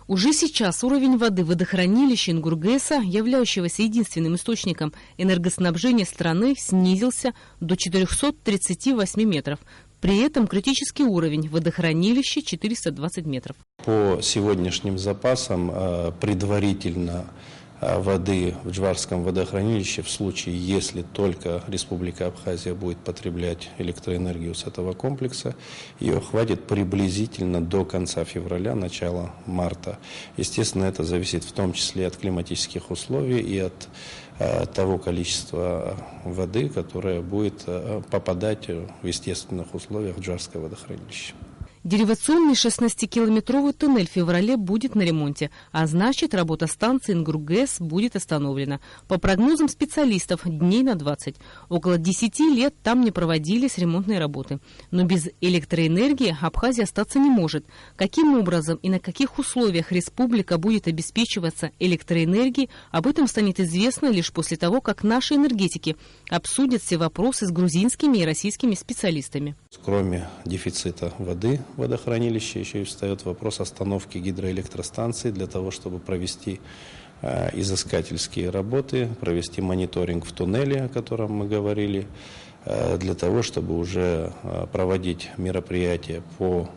Уже сейчас уровень воды водохранилища Ингургэса, являющегося единственным источником энергоснабжения страны, снизился до 438 метров. При этом критический уровень водохранилища 420 метров. По сегодняшним запасам предварительно воды в Джварском водохранилище, в случае, если только Республика Абхазия будет потреблять электроэнергию с этого комплекса, ее хватит приблизительно до конца февраля, начала марта. Естественно, это зависит в том числе от климатических условий и от того количества воды, которая будет попадать в естественных условиях в Джварское водохранилище. Деривационный 16-километровый туннель в феврале будет на ремонте, а значит, работа станции Ингургэс будет остановлена. По прогнозам специалистов, дней на 20. Около 10 лет там не проводились ремонтные работы. Но без электроэнергии Абхазия остаться не может. Каким образом и на каких условиях республика будет обеспечиваться электроэнергией, об этом станет известно лишь после того, как наши энергетики обсудят все вопросы с грузинскими и российскими специалистами. Кроме дефицита воды в водохранилище, еще и встает вопрос остановки гидроэлектростанций для того, чтобы провести изыскательские работы, провести мониторинг в туннеле, о котором мы говорили, для того, чтобы уже проводить мероприятия по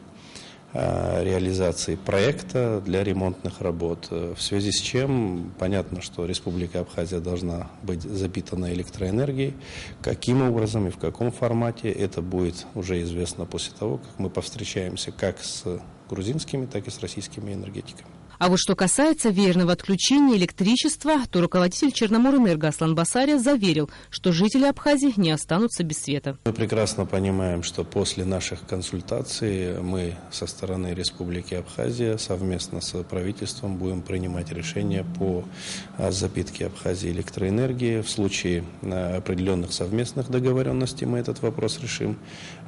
реализации проекта для ремонтных работ, в связи с чем понятно, что Республика Абхазия должна быть запитана электроэнергией. Каким образом и в каком формате, это будет уже известно после того, как мы повстречаемся как с грузинскими, так и с российскими энергетиками. А вот что касается веерного отключения электричества, то руководитель Черноморэнерго Аслан Басария заверил, что жители Абхазии не останутся без света. Мы прекрасно понимаем, что после наших консультаций мы со стороны Республики Абхазия совместно с правительством будем принимать решения по запитке Абхазии электроэнергией. В случае определенных совместных договоренностей мы этот вопрос решим.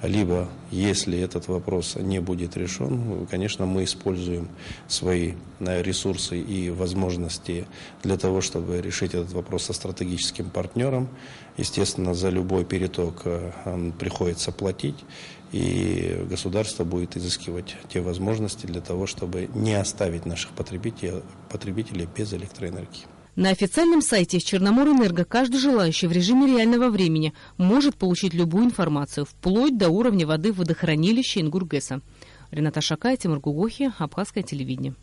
Либо, если этот вопрос не будет решен, конечно, мы используем свои ресурсы и возможности для того, чтобы решить этот вопрос со стратегическим партнером. Естественно, за любой переток приходится платить, и государство будет изыскивать те возможности для того, чтобы не оставить наших потребителей без электроэнергии. На официальном сайте Черноморэнерго каждый желающий в режиме реального времени может получить любую информацию, вплоть до уровня воды в водохранилище Ингургэса. Рената Шакай, Тимур Гугохи, Абхазское телевидение.